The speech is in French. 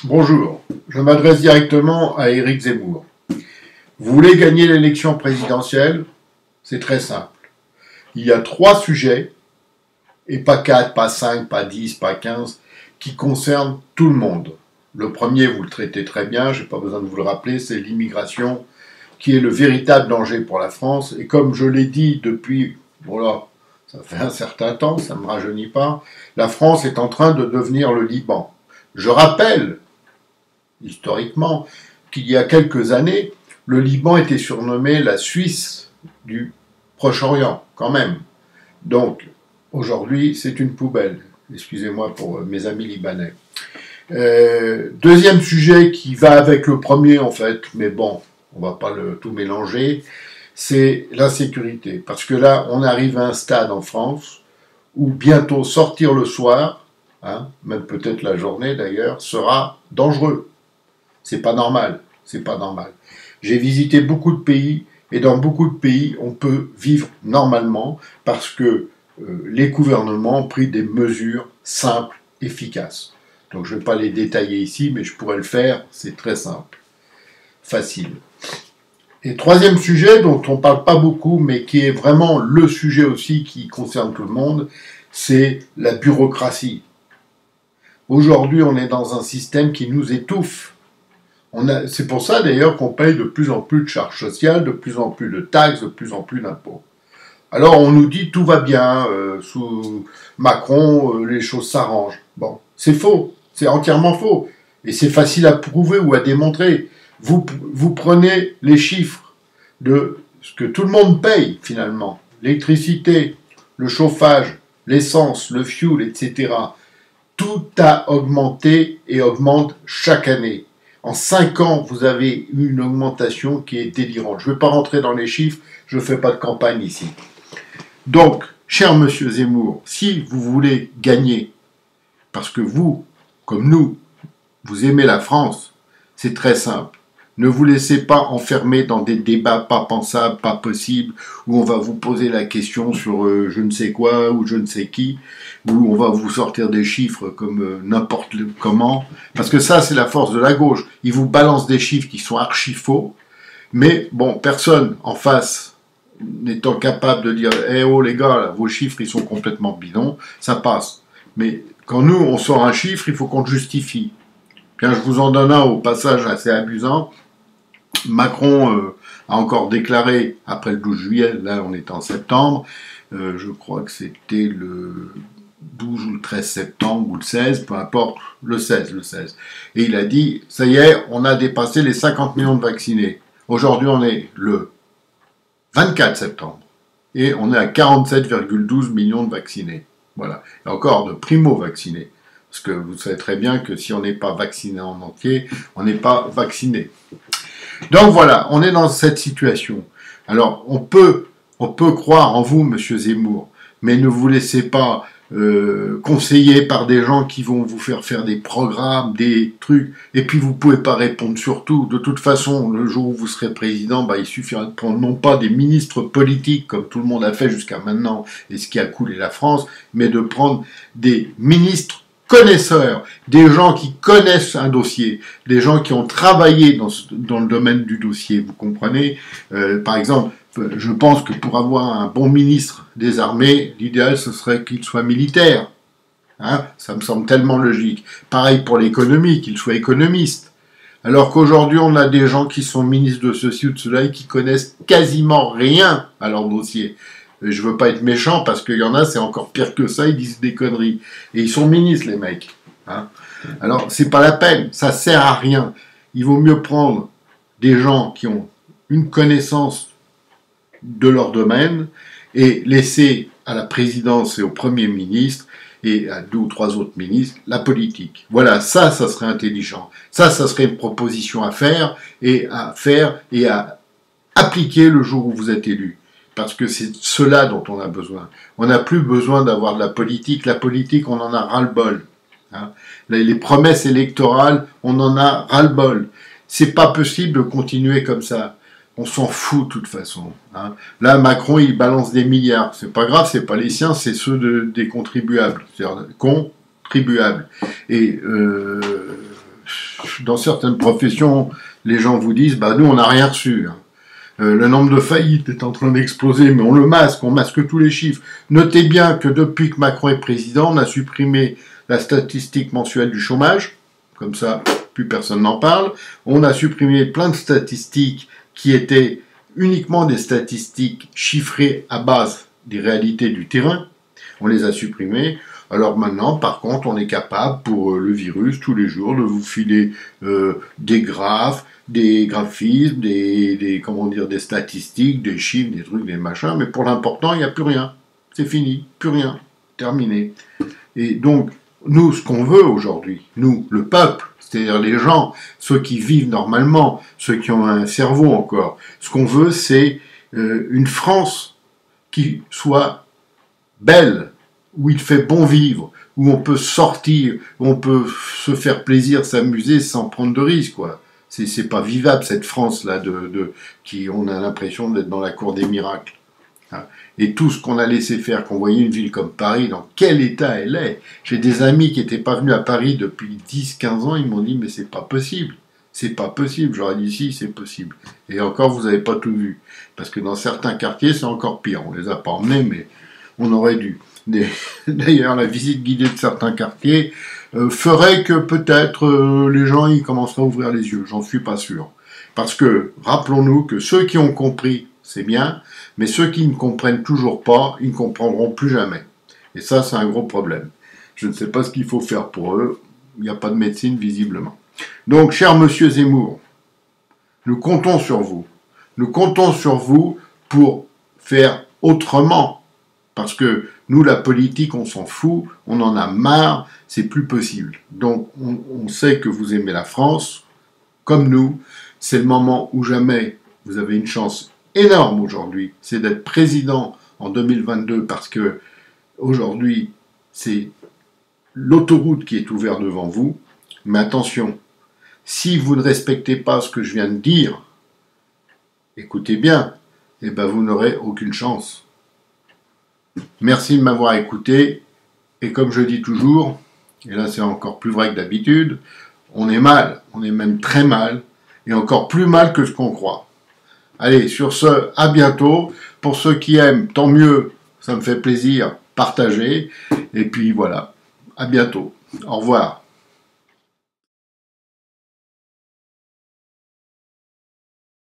Bonjour, je m'adresse directement à Éric Zemmour. Vous voulez gagner l'élection présidentielle? C'est très simple. Il y a 3 sujets, et pas 4, pas 5, pas 10, pas 15, qui concernent tout le monde. Le premier, vous le traitez très bien, je n'ai pas besoin de vous le rappeler, c'est l'immigration, qui est le véritable danger pour la France. Et comme je l'ai dit depuis, voilà, ça fait un certain temps, ça ne me rajeunit pas, la France est en train de devenir le Liban. Je rappelle, historiquement, qu'il y a quelques années, le Liban était surnommé la Suisse du Proche-Orient, quand même. Donc, aujourd'hui, c'est une poubelle. Excusez-moi pour mes amis libanais. Deuxième sujet qui va avec le premier, en fait, mais bon, on va pas tout mélanger, c'est l'insécurité. Parce que là, on arrive à un stade en France où bientôt sortir le soir, même peut-être la journée d'ailleurs, sera dangereux. C'est pas normal, c'est pas normal. J'ai visité beaucoup de pays, et dans beaucoup de pays, on peut vivre normalement parce que les gouvernements ont pris des mesures simples, efficaces. Donc je ne vais pas les détailler ici, mais je pourrais le faire, c'est très simple, facile. Et troisième sujet dont on ne parle pas beaucoup, mais qui est vraiment le sujet aussi qui concerne tout le monde, c'est la bureaucratie. Aujourd'hui, on est dans un système qui nous étouffe. C'est pour ça d'ailleurs qu'on paye de plus en plus de charges sociales, de plus en plus de taxes, de plus en plus d'impôts. Alors on nous dit tout va bien, sous Macron les choses s'arrangent. Bon, c'est faux, c'est entièrement faux. Et c'est facile à prouver ou à démontrer. Vous prenez les chiffres de ce que tout le monde paye finalement. L'électricité, le chauffage, l'essence, le fuel, etc. Tout a augmenté et augmente chaque année. En 5 ans, vous avez eu une augmentation qui est délirante. Je ne vais pas rentrer dans les chiffres, je ne fais pas de campagne ici. Donc, cher monsieur Zemmour, si vous voulez gagner, parce que vous, comme nous, vous aimez la France, c'est très simple. Ne vous laissez pas enfermer dans des débats pas pensables, pas possibles, où on va vous poser la question sur je ne sais quoi ou je ne sais qui, où on va vous sortir des chiffres comme n'importe comment. Parce que ça, c'est la force de la gauche. Ils vous balancent des chiffres qui sont archi faux, mais bon, personne en face n'étant capable de dire « Eh oh les gars, là, vos chiffres, ils sont complètement bidons », ça passe. Mais quand nous, on sort un chiffre, il faut qu'on le justifie. Bien, je vous en donne un au passage assez amusant. Macron a encore déclaré, après le 12 juillet, là on est en septembre, je crois que c'était le 12 ou le 13 septembre, ou le 16, peu importe, le 16. Et il a dit, ça y est, on a dépassé les 50 millions de vaccinés. Aujourd'hui, on est le 24 septembre, et on est à 47,12 millions de vaccinés. Voilà, et encore de primo-vaccinés. Parce que vous savez très bien que si on n'est pas vacciné en entier, on n'est pas vacciné. Donc voilà, on est dans cette situation. Alors, on peut croire en vous, monsieur Zemmour, mais ne vous laissez pas conseiller par des gens qui vont vous faire des programmes, des trucs, et puis vous pouvez pas répondre sur tout. De toute façon, le jour où vous serez président, il suffira de prendre non pas des ministres politiques, comme tout le monde a fait jusqu'à maintenant, et ce qui a coulé la France, mais de prendre des ministres connaisseurs, des gens qui connaissent un dossier, des gens qui ont travaillé dans le domaine du dossier, vous comprenez. Par exemple, je pense que pour avoir un bon ministre des armées, l'idéal ce serait qu'il soit militaire. Ça me semble tellement logique. Pareil pour l'économie, qu'il soit économiste. Alors qu'aujourd'hui, on a des gens qui sont ministres de ceci ou de cela et qui connaissent quasiment rien à leur dossier. Je veux pas être méchant parce qu'il y en a, c'est encore pire que ça, ils disent des conneries. Et ils sont ministres, les mecs. Alors, c'est pas la peine, ça sert à rien. Il vaut mieux prendre des gens qui ont une connaissance de leur domaine et laisser à la présidence et au Premier ministre et à 2 ou 3 autres ministres la politique. Voilà, ça serait intelligent. Ça serait une proposition à faire et à appliquer le jour où vous êtes élu. Parce que c'est cela dont on a besoin. On n'a plus besoin d'avoir de la politique. La politique, on en a ras-le-bol. Les promesses électorales, on en a ras-le-bol. C'est pas possible de continuer comme ça. On s'en fout de toute façon. Là, Macron, il balance des milliards. C'est pas grave, c'est pas les siens, c'est ceux des contribuables. C'est-à-dire contribuables. Et dans certaines professions, les gens vous disent, bah nous on n'a rien reçu. Hein. Le nombre de faillites est en train d'exploser, mais on masque tous les chiffres. Notez bien que depuis que Macron est président, on a supprimé la statistique mensuelle du chômage, comme ça, plus personne n'en parle. On a supprimé plein de statistiques qui étaient uniquement des statistiques chiffrées à base des réalités du terrain. On les a supprimées. Alors maintenant, par contre, on est capable, pour le virus, tous les jours, de vous filer des graphes, des graphismes, des statistiques, des chiffres, des trucs, des machins, mais pour l'important, il n'y a plus rien. C'est fini, plus rien, terminé. Et donc, nous, ce qu'on veut aujourd'hui, nous, le peuple, c'est-à-dire les gens, ceux qui vivent normalement, ceux qui ont un cerveau encore, ce qu'on veut, c'est une France qui soit belle, où il fait bon vivre, où on peut sortir, où on peut se faire plaisir, s'amuser sans prendre de risques, quoi. C'est pas vivable cette France-là qui on a l'impression d'être dans la cour des miracles. Hein. Et tout ce qu'on a laissé faire, qu'on voyait une ville comme Paris, dans quel état elle est. J'ai des amis qui n'étaient pas venus à Paris depuis 10-15 ans, ils m'ont dit mais c'est pas possible. C'est pas possible. J'aurais dit si, c'est possible. Et encore, vous n'avez pas tout vu. Parce que dans certains quartiers, c'est encore pire. On les a pas emmenés, mais on aurait dû. D'ailleurs, la visite guidée de certains quartiers ferait que peut-être les gens y commenceraient à ouvrir les yeux. J'en suis pas sûr. Parce que, rappelons-nous que ceux qui ont compris, c'est bien, mais ceux qui ne comprennent toujours pas, ils ne comprendront plus jamais. Et ça, c'est un gros problème. Je ne sais pas ce qu'il faut faire pour eux. Il n'y a pas de médecine, visiblement. Donc, cher monsieur Zemmour, nous comptons sur vous. Nous comptons sur vous pour faire autrement. Parce que nous, la politique, on s'en fout, on en a marre, c'est plus possible. Donc, on sait que vous aimez la France, comme nous. C'est le moment où jamais vous avez une chance énorme aujourd'hui, c'est d'être président en 2022, parce que aujourd'hui, c'est l'autoroute qui est ouverte devant vous. Mais attention, si vous ne respectez pas ce que je viens de dire, écoutez bien, eh ben vous n'aurez aucune chance. Merci de m'avoir écouté, et comme je dis toujours, et là c'est encore plus vrai que d'habitude, on est mal, on est même très mal, et encore plus mal que ce qu'on croit. Allez, sur ce, à bientôt. Pour ceux qui aiment, tant mieux, ça me fait plaisir, partagez, et puis voilà, à bientôt. Au revoir.